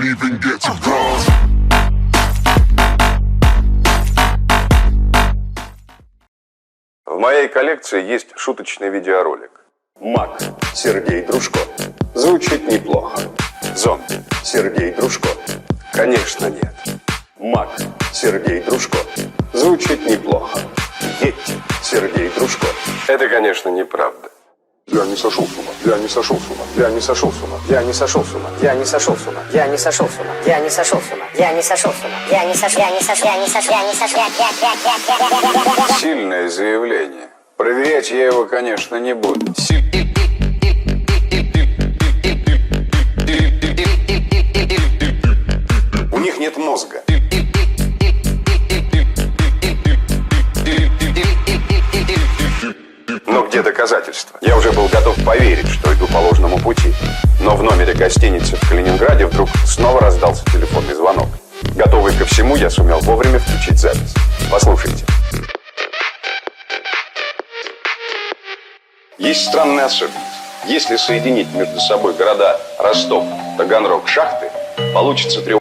even get to bronze. В моей коллекции есть шуточный видеоролик. Маг Сергей Дружко. Звучит неплохо. Зомби Сергей Дружко. Конечно, нет. Маг Сергей Дружко. Звучит неплохо. Еть Сергей Дружко. Это, конечно, неправда. Я не сошел с ума, я не сошел с ума, я не сошел с ума, Я не сошел с ума, я не сошел с ума, я не сошел с ума, я не сошел с ума, я не сошел с ума, я не сошел, я не сошел, я не сошел, я не сошел. Сильное заявление. Проверять я его, конечно, не буду. У них нет мозга. Но где доказательства? Я уже был готов поверить, что иду по ложному пути. Но в номере гостиницы в Калининграде вдруг снова раздался телефонный звонок. Готовый ко всему, я сумел вовремя включить запись. Послушайте. Есть странная особенность. Если соединить между собой города Ростов, Таганрог, Шахты, получится треугольник.